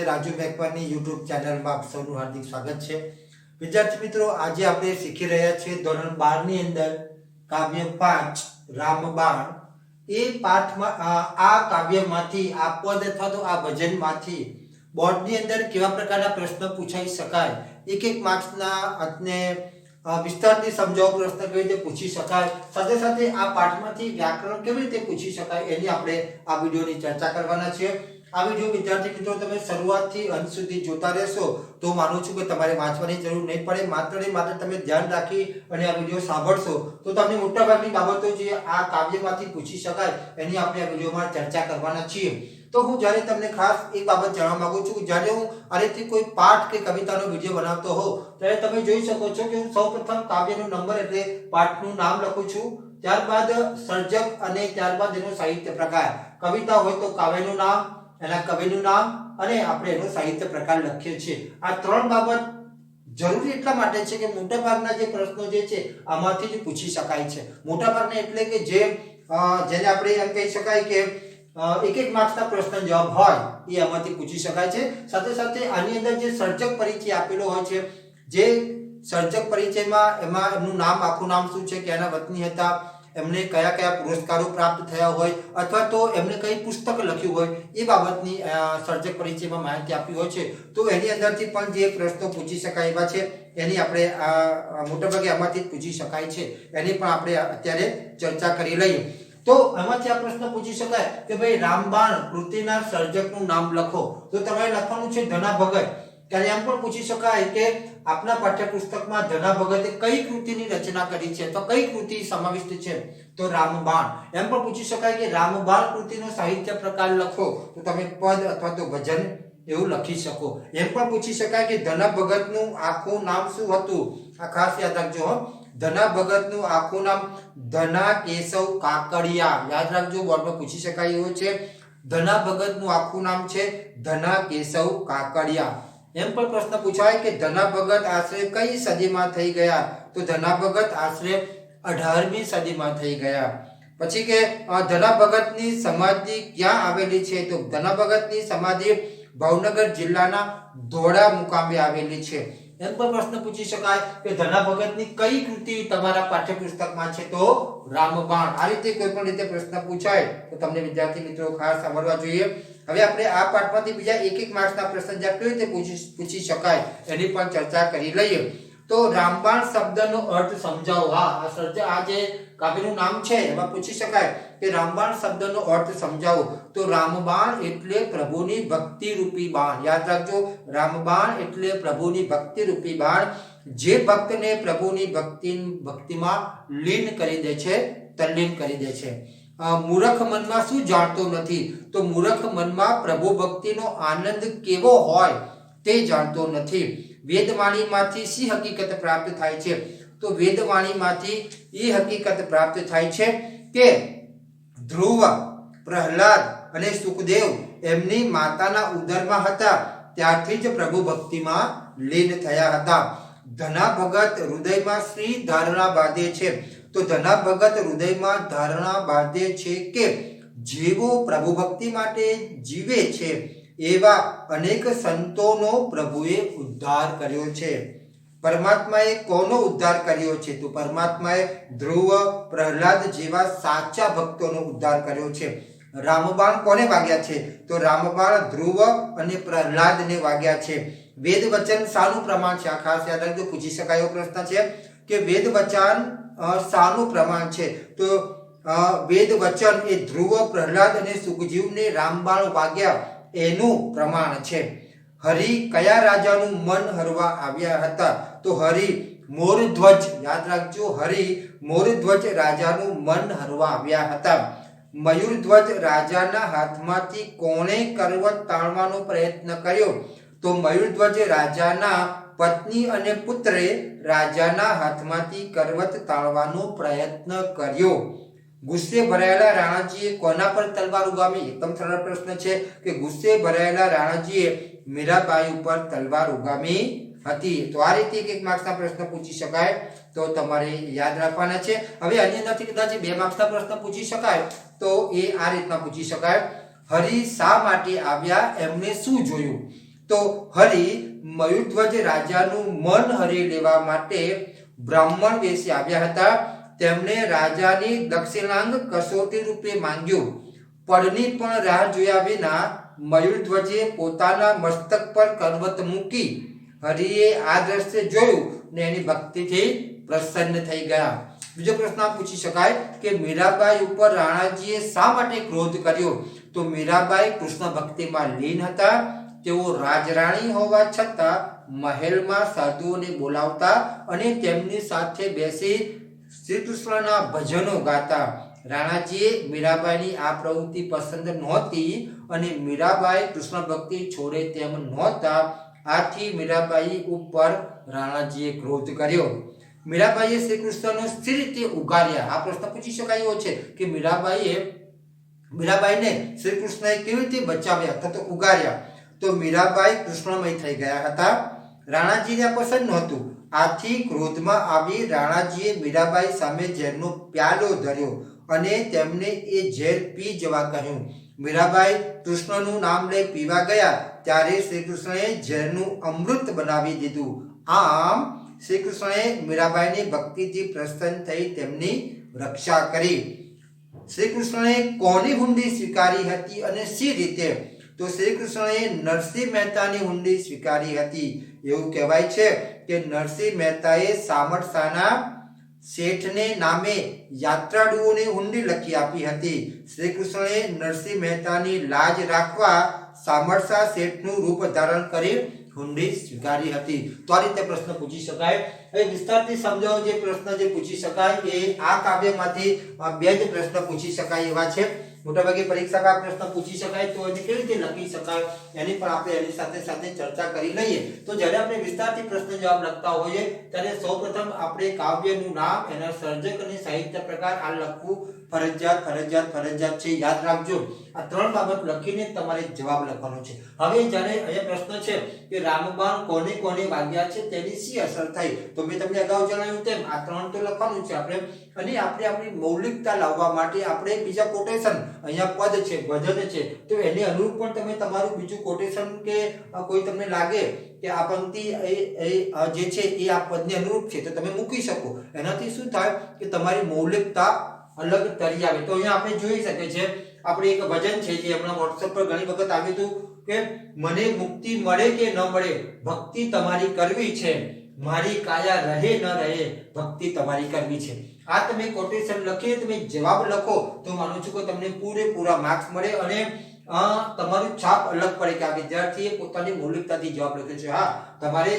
Raju મેકવાનની YouTube ચેનલમાં આપ સૌનું હાર્દિક સ્વાગત છે। વિદ્યાર્થી મિત્રો, આજે આપણે શીખી રહ્યા છીએ ધોરણ 12 ની અંદર કાવ્ય 5 રામબાણ। એ પાઠમાં આ કાવ્યમાંથી આ પદ અથવા તો આ ભજનમાંથી બોર્ડની અંદર કેવા પ્રકારના પ્રશ્ન પૂછાઈ શકાય, એક માર્ક્સના અને વિસ્તારથી સમજાવો પ્રશ્ન કેવી રીતે પૂછી શકાય, સાથે સાથે આ પાઠમાંથી વ્યાકરણ કેવી રીતે પૂછી શકાય એની આપણે આ વિડિયોની ચર્ચા કરવાના છીએ। આ વિડિયો વિદ્યાર્થી મિત્રો તમે શરૂઆતથી અંત સુધી જોતા રહેશો તો માનું છું કે તમારે વાંચવાની જરૂર નહીં પડે। માત્ર ને માત્ર તમે ધ્યાન રાખી અને આ વિડિયો સાંભળશો તો તમને મોટાભાગની બાબતો જે આ કાવ્યમાંથી પૂછી શકાય એની આપણે આ વિડિયોમાં ચર્ચા કરવાના છીએ। તો હું જ્યારે તમને ખાસ એક બાબત જણાવવા માંગુ છું કે જ્યારે હું આ રીતે કોઈ પાઠ કે કવિતાનો વિડિયો બનાવતો હોઉં ત્યારે તમે જોઈ શકો છો કે હું સૌપ્રથમ કાવ્યનો નંબર એટલે પાઠનું નામ લખું છું, ત્યારબાદ સર્જક અને ત્યારબાદ એનો સાહિત્ય પ્રકાર। કવિતા હોય તો કાવ્યનું નામ, એના કવિનું નામ અને આપણે એનો સાહિત્ય પ્રકાર લખીએ છીએ। આ ત્રણ બાબત જરૂરી એટલા માટે છે કે મોટાભાગના જે પ્રશ્નો જે છે આમાંથી જ પૂછી શકાય છે। મોટાભાગના એટલે કે જેને આપણે એમ કહી શકાય કે એક માર્ક્સના પ્રશ્ન જવાબ હોય એ આમાંથી પૂછી શકાય છે। સાથે સાથે આની અંદર જે સર્જક પરિચય આપેલો હોય છે, જે સર્જક પરિચયમાં એમાં એમનું નામ, આખું નામ શું છે, ક્યાંના વતની હતા, એમને કયા કયા પુરસ્કારો પ્રાપ્ત થયા હોય અથવા તો એમને કઈ પુસ્તક લખ્યું હોય એ બાબતની સર્જક પરિચયમાં માહિતી આપી હોય છે। તો એની અંદરથી પણ જે પ્રશ્નો પૂછી શકાય એવા છે એની આપણે મોટાભાગે આમાંથી જ પૂછી શકાય છે, એની પણ આપણે અત્યારે ચર્ચા કરી લઈએ। તો આમાંથી આ પ્રશ્ન પૂછી શકાય કે ભાઈ રામબાણ કૃતિના સર્જકનું નામ લખો, તો તમારે લખવાનું છે ધના ભગત। ત્યારે એમ પણ પૂછી શકાય કે આપના પાઠ્યપુસ્તકમાં ધના ભગતે કઈ કૃતિની રચના કરી છે, તો કઈ કૃતિ સમાવિષ્ટ છે, તો રામબાણ। એમ પણ પૂછી શકાય કે રામબાણ કૃતિનો સાહિત્ય પ્રકાર લખો, તો તમે પદ અથવા તો ભજન એવું લખી શકો। એમ પણ પૂછી શકાય કે ધના ભગતનું આખું નામ શું હતું, આ ખાસ યાદ રાખજો। ધના ભગતનું આખું નામ ધના કેશવ કાકડિયા, યાદ રાખજો, બોર્ડમાં પૂછી શકાય એવું છે। ધના ભગતનું આખું નામ છે ધના કેશવ કાકડિયા। એમ પણ પ્રશ્ન પૂછાય કે ધના ભગત આશરે કઈ સદીમાં થઈ ગયા, તો ધના ભગત આશરે 18મી સદીમાં થઈ ગયા। પછી કે ધના ભગતની સમાધિ ક્યાં આવેલી છે, તો ધના ભગતની સમાધિ ભાવનગર જિલ્લાના ધોળા મુકામે આવેલી છે। એમ પણ પ્રશ્ન પૂછી શકાય કે ધના ભગતની કઈ કૃતિ તમારા પાઠ્યપુસ્તકમાં છે, તો રામબાણ। આ રીતે કોઈ પણ રીતે પ્રશ્ન પૂછાય તો તમને વિદ્યાર્થી મિત્રો ખાસ સાંભળવા જોઈએ। હવે આપણે આ પાઠમાંથી બીજા એક માર્ક્સના પ્રશ્ન જે કેવી રીતે પૂછી શકાય એની પણ ચર્ચા કરી લઈએ। તો રામબાણ શબ્દનો અર્થ સમજાવો। આ જે કાવ્યનું નામ છે એમાં પૂછી શકાય કે રામબાણ શબ્દનો અર્થ સમજાવો, તો રામબાણ એટલે પ્રભુની ભક્તિ રૂપી બાણ। યાદ રાખજો, રામબાણ એટલે પ્રભુની ભક્તિ રૂપી બાણ, જે ભક્તને પ્રભુની ભક્તિમાં લીન કરી દે છે, તલ્લીન કરી દે છે। મૂર્ખ મનમાં શું જાણતો નથી, તો મૂર્ખ મનમાં પ્રભુ ભક્તિનો આનંદ કેવો હોય તે જાણતો નથી। વેદવાણીમાંથી શી હકીકત પ્રાપ્ત થાય છે, તો વેદવાણીમાંથી એ હકીકત પ્રાપ્ત થાય છે કે ધ્રુવ, પ્રહલાદ અને સુખદેવ એમની માતાના ઉદરમાં હતા ત્યારથી જ પ્રભુ ભક્તિમાં લીન થયા હતા। ધના ભગત હૃદયમાં શ્રી ધારણા બાંધે છે, તો ધના ભગત હૃદયમાં ધારણા બાંધે છે કે જેવો પ્રભુ ભક્તિ માટે જીવે છે એવા અનેક સંતોનો પ્રભુએ ઉદ્ધાર કર્યો છે। પરમાત્માએ કોનો ઉદ્ધાર કર્યો છે, તો પરમાત્માએ ધ્રુવ, પ્રહલાદ જેવા સાચા ભક્તોનો ઉદ્ધાર કર્યો છે। રામબાણ કોને વાગ્યા છે, તો રામબાણ ધ્રુવ અને પ્રહલાદને વાગ્યા છે। વેદ વચન શાનું પ્રમાણ છે, આ ખાસ યાદ રાખજો, પૂછી શકાય એવો પ્રશ્ન છે કે વેદ વચન શાનું પ્રમાણ છે, તો વેદ વચન એ ધ્રુવ, પ્રહલાદ અને સુખજીવને રામબાણ વાગ્યા એનું પ્રમાણ છે। હરિ કયા રાજાનું મન હરવા આવ્યા હતા, તો હરિ મોરધ્વજ, યાદ રાખજો, હરિ મોરધ્વજ રાજાનું મન હરવા આવ્યા હતા। મયુરધ્વજ રાજાના હાથમાંથી કોણે કરવત તાણવાનો પ્રયત્ન કર્યો, તો મયુરધ્વજ રાજાના પત્ની અને પુત્રે રાજાના હાથમાંથી કરવત તાણવાનો પ્રયત્ન કર્યો। ગુસ્સે ભરાયેલા રાણાજીએ કોના પર તલવાર ઉગામી, એકદમ સરળ પ્રશ્ન છે કે ગુસ્સે ભરાયેલા રાણાજીએ મીરાબાઈ ઉપર તલવાર ઉગામી હતી। તો આ રીતે એક માર્ક્સના પ્રશ્ન પૂછી શકાય, તો તમારે યાદ રાખવાના છે। હવે આની અંદરથી કદાચ 2 માર્ક્સના પ્રશ્ન પૂછી શકાય તો એ આ રીતના પૂછી શકાય, હરિ શા માટે આવ્યા, એમને શું જોયું। તો હરિ મયુરધ્વજ રાજાનું મન હરી લેવા માટે બ્રાહ્મણ વેશે આવ્યા હતા. તેમણે રાજાની દક્ષિણાંગ કસોટી રૂપે માંગ્યું. પડની પણ રાહ જોયા વિના મયુરધ્વજે પોતાના મસ્તક પર કરવત મૂકી હરિએ આ દ્રશ્ય જોયું ને એની ભક્તિથી પ્રસન્ન થઈ ગયા. બીજો પ્રશ્ન પૂછી શકાય કે મીરાબાઈ ઉપર રાણાજીએ શા માટે ક્રોધ કર્યો? તો મીરાબાઈ કૃષ્ણ ભક્તિમાં લીન હતા. તેઓ રાજરાણી હોવા છતાં મહેલમાં સાધુઓને બોલાવતા અને તેમની સાથે બેસી શ્રી કૃષ્ણના ભજનો ગાતા. રાણાજીએ મીરાબાઈની આ પ્રવૃત્તિ પસંદ નહોતી અને મીરાબાઈ કૃષ્ણ ભક્તિ છોડે તેમ નહોતા. આથી મીરાબાઈ ઉપર રાણાજીએ ક્રોધ કર્યો. મીરાબાઈએ શ્રી કૃષ્ણનો સી રીતે ઉગાર્યા? આ પ્રશ્ન પૂછી શકાય એવો છે કે મીરાબાઈને શ્રી કૃષ્ણએ કેવી રીતે બચાવ્યા અથવા તો ઉગાર્યા? તો મીરાબાઈ કૃષ્ણમય થઈ ગયા હતા. રાણાજીને પસંદ નહોતું. આથી ક્રોધમાં આવી રાણાજીએ મીરાબાઈ સામે ઝેરનો પ્યાલો ધર્યો અને તેમને એ ઝેર પી જવા કહ્યું. મીરાબાઈ કૃષ્ણનું નામ લઈ પીવા ગયા ત્યારે શ્રી કૃષ્ણએ ઝેરનું અમૃત બનાવી દીધું. આમ શ્રી કૃષ્ણએ મીરાબાઈની ભક્તિથી પ્રસન્ન થઈ તેમની રક્ષા કરી. શ્રી કૃષ્ણએ કોની હુંડી સ્વીકારી હતી અને શી રીતે? તો શ્રી કૃષ્ણએ નરસિંહ મહેતાની હુંડી સ્વીકારી હતી. એવું કહેવાય છે કે નરસિંહ મહેતાએ સામરસાના શેઠને નામે યાત્રાળુઓને હુંડી લખી આપી હતી. શ્રી કૃષ્ણએ નરસિંહ મહેતાની લાજ રાખવા સામરસા શેઠનું રૂપ ધારણ કરી હુંડી સ્વીકારી હતી. તો આ રીતે પ્રશ્ન પૂછી શકાય. હવે વિસ્તારથી સમજાવો. જે પ્રશ્ન જે પૂછી શકાય એ આ કાવ્યમાંથી બે જ પ્રશ્ન પૂછી શકાય એવા છે. મોટાભાગે પરીક્ષામાં પ્રશ્ન પૂછી શકાય તો એને કેવી રીતે લખી શકાય એની પણ આપણે એની સાથે સાથે ચર્ચા કરી લઈએ. તો જ્યારે આપણે વિસ્તારથી પ્રશ્ન જવાબ લખતા હોઈએ ત્યારે સૌપ્રથમ આપણે કાવ્યનું નામ, એના સર્જક અને સાહિત્ય પ્રકાર આ લખવું ફરજિયાત છે. યાદ રાખજો. આ ત્રણ બાબત લખીને તમારે જવાબ લખવાનો છે. હવે જ્યારે અહીંયા પ્રશ્ન છે કે રામબાણ કોને કોને વાગ્યા છે તેની શી અસર થઈ? તો મેં તમને અગાઉ જણાવ્યું તેમ આ ત્રણ તો લખવાનું છે આપણે. અને આપણે આપણી મૌલિકતા લાવવા માટે આપણે બીજા કોટેશન, અહીંયા પદ છે, ભજન છે, તો એને અનુરૂપ પણ તમે તમારું બીજું કોટેશન કે કોઈ તમને લાગે કે આ પંક્તિ જે છે એ આ પદને અનુરૂપ છે તો તમે મૂકી શકો. એનાથી શું થાય કે તમારી મૌલિકતા અલગ તરી આવે. તો અહીંયા આપણે જોઈ શકીએ છીએ આપણે એક ભજન છે જે હમણાં WhatsApp પર ઘણી વખત આવ્યું હતું કે મને મુક્તિ મળે કે ન મળે ભક્તિ તમારી કરવી છે, મારી કાયા રહે ન રહે ભક્તિ તમારી કરવી છે. આ તમે કોટેશન લખીને તમે જવાબ લખો તો માનું છું કે તમને પૂરેપૂરા માર્ક્સ મળે અને તમારું છાપ અલગ પડે કે આ વિદ્યાર્થીએ પોતાની મૌલિકતાથી જવાબ લખ્યો છે. હા, તમારે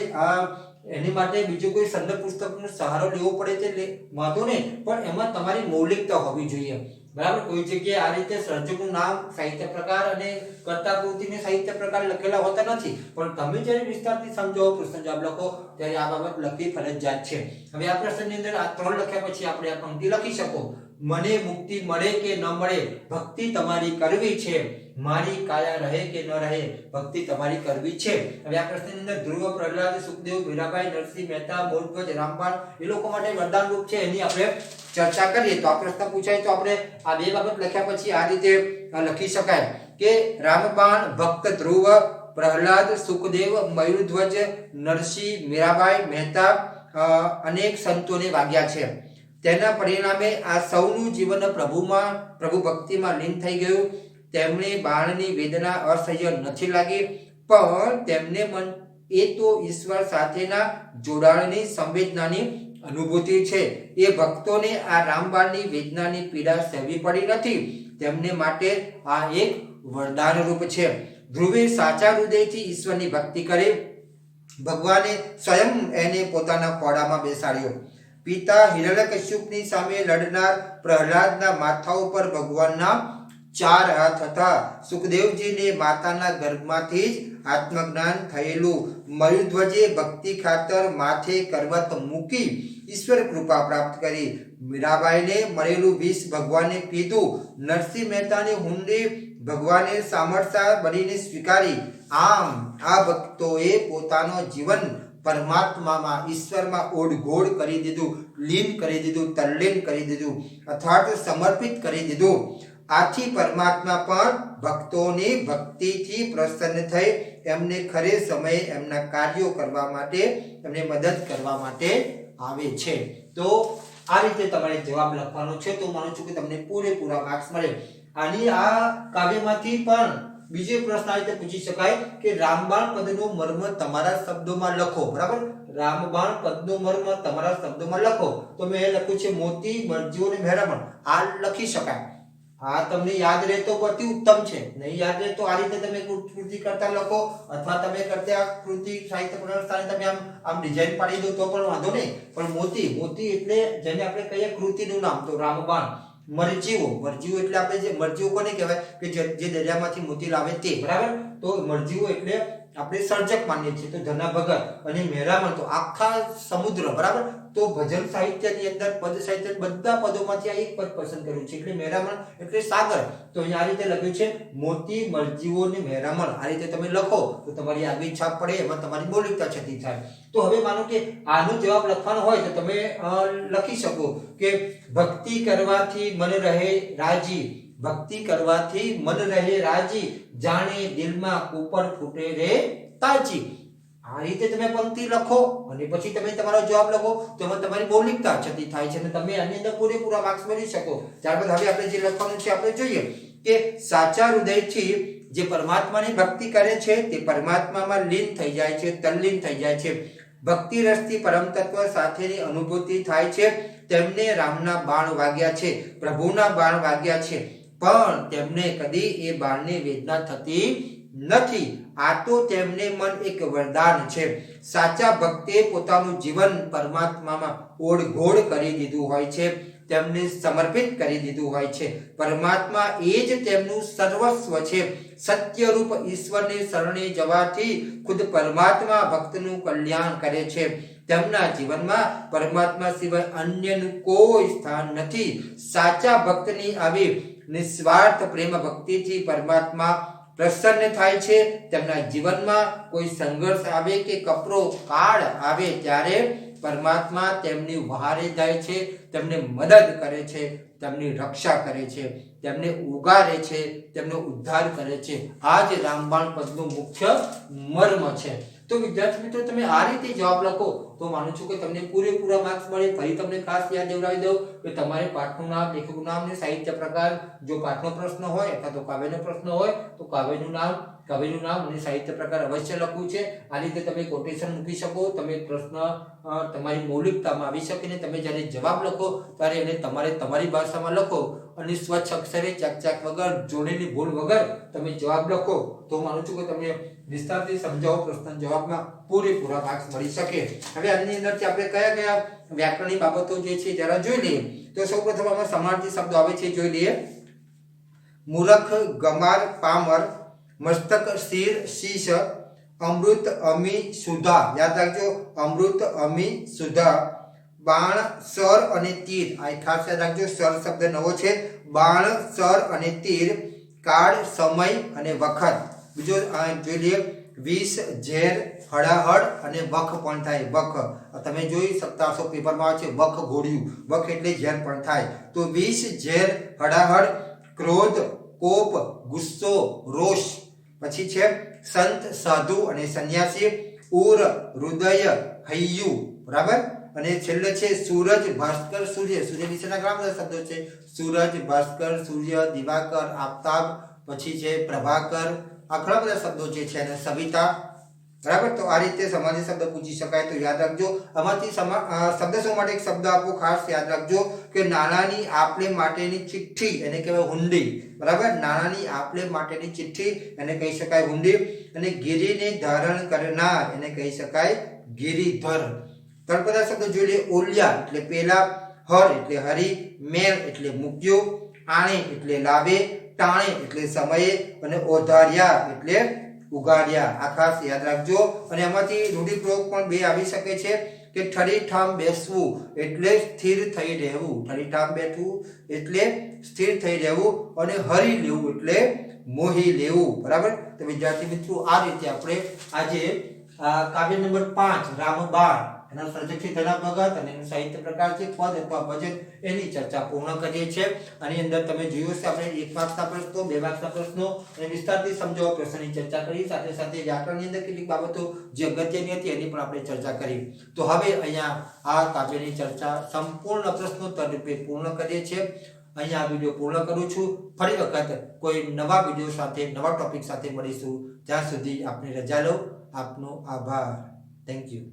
એની માટે બીજું કોઈ સંદર્ભ પુસ્તકનો સહારો લેવો પડે છે વાંધો નહીં, પણ એમાં તમારી મૌલિકતા હોવી જોઈએ. બરાબર. કોઈ જગ્યાએ આ રીતે સર્જકનું નામ, સાહિત્ય પ્રકાર અને કર્તા કૃતિને સાહિત્ય પ્રકાર લખેલા હોતા નથી, પણ તમે જ્યારે વિસ્તારથી સમજાવો, પ્રશ્ન જવાબ લખો ત્યારે આ બાબત લખવી ફરજિયાત છે. હવે આ પ્રશ્નની અંદર આ ત્રણ લખ્યા પછી આપણે આ પંક્તિ લખી શકો. મને મુક્તિ મળે કે ન મળે ભક્તિ તમારી કરવી છે, મારી કાયા રહે કે ન રહે ભક્તિ તમારી કરવી છે. હવે આ પ્રશ્નની અંદર ધ્રુવ, પ્રહલાદ, સુખદેવ, મીરાબાઈ, નરસિંહ મહેતા, મૌર્ધ્વજ, રામબાણ એ લોકો માટે વરદાન રૂપ છે એની આપણે ચર્ચા કરીએ. તો આ પ્રશ્ન પૂછાય તો આપણે આ બે બાબત લખ્યા પછી આ રીતે લખી શકાય કે રામબાણ ભક્ત ધ્રુવ, પ્રહલાદ, સુખદેવ, મયુરધ્વજ, નરસિંહ, મીરાબાઈ, મહેતા અનેક સંતોને વાગ્યા છે. તેના પરિણામે આ સૌનું જીવન પ્રભુ ભક્તિમાં લીન થઈ ગયું. તેમને બાણની વેદના અસહ્ય નથી લાગી, પણ તેમને મન એ તો ઈશ્વર સાથેના જોડાણની સંવેદનાની અનુભૂતિ છે. એ ભક્તોને આ રામબાણની વેદનાની પીડા સહેવી પડી નથી. તેમને માટે આ એક વરદાન રૂપ છે. ધ્રુવે સાચા હૃદયથી ઈશ્વરની ભક્તિ કરી. ભગવાને સ્વયં એને પોતાના ખોળામાં બેસાડ્યો. પિતા હિરણ્યકશ્યપની સામે લડનાર પ્રહલાદના માથા ઉપર ભગવાનના 4 હાથ હતા. સુખદેવજીને માતાના ગર્ભમાંથી જ આત્મજ્ઞાન થયેલું. મયુરધ્વજે ભક્તિ ખાતર માથે કરવત મૂકી ઈશ્વર કૃપા પ્રાપ્ત કરી. મીરાબાઈને મળેલું વિષ ભગવાને પીધું. નરસિંહ મહેતાની હુંડી ભગવાને સામરસા બનીને સ્વીકારી. આમ આ ભક્તોએ પોતાનો જીવન પરમાત્મામાં, ઈશ્વરમાં ઓળઘોળ કરી દીધું, લીન કરી દીધું, તલ્લીન કરી દીધું, અર્થાત સમર્પિત કરી દીધું. આથી પરમાત્મા પણ ભક્તોની ભક્તિથી પ્રસન્ન થઈ એમને ખરે સમયે એમના કાર્યો કરવા માટે એમને મદદ કરવા માટે આવે છે. તો આ રીતે તમારે જવાબ લખવાનો છે. તો માનું છું કે તમને પૂરેપૂરા માર્ક્સ મળે. આની આ કાવ્યમાંથી પણ બીજો પ્રશ્ન આ રીતે પૂછી શકાય કે રામબાણ પદનો મર્મ તમારા શબ્દોમાં લખો. બરાબર, રામબાણ પદનો મર્મ તમારા શબ્દોમાં લખો. તો મેં લખ્યું છે મોતી, મરજીઓ અને મહેરામણ. આ લખી શકાય. આ તમને યાદ રહે તો અતિ ઉત્તમ છે. નહીં યાદ રહે તો આ રીતે તમે કૃતિ કરતા લખો, અથવા તમે કરતા કૃતિ સાહિત્ય પુનઃસ્થાને તમે આમ ડિઝાઇન પાડી દો તો પણ વાંધો નહીં. પણ મોતી એટલે જેને આપણે કહીએ કૃતિનું નામ, તો રામબાણ. મરજીઓ એટલે આપણે જે મરજીઓ કોને કહેવાય કે જે દરિયામાંથી મોતી લાવે તે. બરાબર, તો મરજીઓ એટલે આપણે સર્જક માનીએ છીએ, તો ધના ભગત. અને મહેરામણ તો આખા સમુદ્ર. બરાબર, તો ભજન સાહિત્યની અંદર પદ સાહિત્ય બધા પદોમાંથી આ એક પદ પસંદ કર્યું છે એટલે મહેરામણ એટલે સાગર. તો અહીંયા આ રીતે લખ્યું છે મોતી, મરજીઓ અને મહેરામણ. આ રીતે તમે લખો તો તમારી આગવી છાપ પડે, એમાં તમારી મૌલિકતા છતી થાય. તો હવે માનો કે આનો જવાબ લખવાનો હોય તો તમે લખી શકો કે ભક્તિ કરવાથી મન રહે રાજી, ભક્તિ કરવાથી મન રહે રાજી, જાણે દિલમાં કુપર ફૂટે રે તાજી. આ રીતે તમે પંક્તિ લખો અને પછી તમે તમારો જવાબ લખો તો એમાં તમારી મૌલિકતા છતી થાય છે અને તમે આની અંદર પૂરેપૂરા માર્ક્સ મેળવી શકો. ત્યારબાદ હવે આપણે જે લખવાનું છે આપણે જોઈએ કે સાચા હૃદયથી જે પરમાત્માની ભક્તિ કરે છે તે પરમાત્મામાં લીન થઈ જાય છે, તલ્લીન થઈ જાય છે. ભક્તિ રસથી પરમ તત્વ સાથેની અનુભૂતિ થાય છે. તેમને રામના બાણ વાગ્યા છે, પ્રભુના બાણ વાગ્યા છે, પણ તેમને કદી એ બાણની વેદના થતી નથી. આ તો તેમને મન એક વરદાન છે. સાચા ભક્તે પોતાનું જીવન પરમાત્મામાં ઓળઘોળ કરી દીધું હોય છે, તેમને સમર્પિત કરી દીધું હોય છે. પરમાત્મા એ જ તેમનું સર્વસ્વ છે. સત્યરૂપ ઈશ્વરને શરણે જવાથી ખુદ પરમાત્મા ભક્તનું કલ્યાણ કરે છે. તેમના જીવનમાં પરમાત્મા સિવાય અન્યનું કોઈ સ્થાન નથી. સાચા ભક્તની આવી નિસ્વાર્થ પ્રેમ ભક્તિથી પરમાત્મા પ્રસન્ન થાય છે. તેમના જીવનમાં કોઈ સંઘર્ષ આવે કે કપરો કાળ આવે ત્યારે પરમાત્મા તેમની વહારે જાય છે, તેમને મદદ કરે છે, તેમની રક્ષા કરે છે, તેમને ઉગારે છે, તેમનો ઉદ્ધાર કરે છે. આ જ રામબાણ પદનું મુખ્ય મર્મ છે. તો વિદ્યાર્થી મિત્રો તમે આ રીતે જવાબ લખો તો માનું છું કે તમને પૂરેપૂરા માર્ક્સ મળે. ફરી તમને ખાસ યાદ દેવડાવી દઉં કે તમારે પાઠનું નામ, લેખકનું નામ ને સાહિત્ય પ્રકાર, જો પાઠનો પ્રશ્ન હોય અથવા તો કાવ્યનો પ્રશ્ન હોય તો કાવ્યનું નામ અને સાહિત્ય પ્રકાર અવશ્ય લખવું છે. આ રીતે તમે કોટેશન મૂકી શકો. તમે પ્રશ્ન તમારી મૌલિકતામાં આવી શકે ને તમે જ્યારે જવાબ લખો ત્યારે એને તમારે તમારી ભાષામાં લખો અને સ્વચ્છ અક્ષરે ચકચાક વગર, જોડેલી ભૂલ વગર તમે જવાબ લખો તો માનું છું કે તમને વિસ્તારથી સમજાવો પ્રશ્ન જવાબમાં પૂરેપૂરા માર્ક્સ મળી શકે. હવે આની અંદરથી આપણે કયા વ્યાકરણની બાબતો જે છે જરા જોઈ લઈએ. તો સૌપ્રથમ આમાં સમાનાર્થી શબ્દો આવે છે, જોઈ લઈએ. મૂરખ, ગમાર, પામર, મસ્તક, શિર, શીશ, અમૃત, અમી, સુધા. યાદ રાખજો, અમૃત, અમી, સુધા. બાણ, સર અને તીર. આ ખાસ યાદ રાખજો, સર શબ્દ નવો છે. બાણ, સર અને તીર. કાળ, સમય અને વખત. બીજો જોઈ લઈએ. વિષ, ઝેર, હળાહળ અને વખ પણ થાય. વખ તમે જોઈ શકતા હશો, પેપરમાં આવે છે વખ ઘોડ્યું. વખ એટલે ઝેર પણ થાય. તો વિષ, ઝેર, હળાહળ, ક્રોધ, કોપ, ગુસ્સો, રોષ. પછી છે સંત, સાધુ અને સંન્યાસી. ઉર, હૃદય, હૈયું. બરાબર. અને છેલ્લે છે સૂરજ, ભાસ્કર, સૂર્ય. સૂર્ય વિશેના ઘણા બધા શબ્દો છે. સૂરજ, ભાસ્કર, સૂર્ય, દિવાકર, આફતાબ. પછી છે પ્રભાકર. આ ઘણા બધા શબ્દો જે છે અને સવિતા. બરાબર. તો આ રીતે સમાની શબ્દ પૂછી શકાય તો યાદ રાખજો. આમાંથી શબ્દ શું માટે એક શબ્દ આપો ખાસ યાદ રાખજો કે નાણાંની આપલે માટેની ચિઠ્ઠી એને કહેવાય હુંડી. બરાબર. નાણાંની આપલે માટેની ચિઠ્ઠી એને કહી શકાય હુંડી. અને ગિરીને ધારણ કરનાર એને કહી શકાય ગિરિધર. તળપદા શબ્દ જોઈ લે. ઓલિયા એટલે પેલા, હર એટલે હરી, મેળ એટલે મૂક્યો, આણે એટલે લાવે, ટાણે એટલે સમયે અને ઓધાર્યા એટલે ઉગાડ્યા. આ ખાસ યાદ રાખજો. અને એમાંથી રૂઢિપ્રયોગ પણ બે આવી શકે છે કે ઠરીઠામ બેસવું એટલે સ્થિર થઈ રહેવું. ઠરીઠામ બેઠવું એટલે સ્થિર થઈ રહેવું અને હરી લેવું એટલે મોહી લેવું. બરાબર. તો વિદ્યાર્થી મિત્રો આ રીતે આપણે આજે કાવ્ય નંબર 5 રામબાણ એના સર્જક છે ધના ભગત અને એનું સાહિત્ય પ્રકાર છે પદ અથવા ભજન, એની ચર્ચા પૂર્ણ કરીએ છીએ. આની અંદર તમે જોયું છે આપણે એક વાક્યના પ્રશ્નો, બે વાક્યના પ્રશ્નો અને વિસ્તારથી સમજાવવા પ્રશ્નની ચર્ચા કરી. સાથે સાથે વ્યાકરણની અંદર કેટલીક બાબતો જે અગત્યની હતી એની પણ આપણે ચર્ચા કરી. તો હવે અહીંયા આ કાવ્યની ચર્ચા સંપૂર્ણ પ્રશ્નોત્તર રૂપે પૂર્ણ કરીએ છીએ. અહીંયા આ વિડીયો પૂર્ણ કરું છું. ફરી વખત કોઈ નવા વિડીયો સાથે, નવા ટોપિક સાથે મળીશું. ત્યાં સુધી આપની રજા લો. આપનો આભાર. Thank you.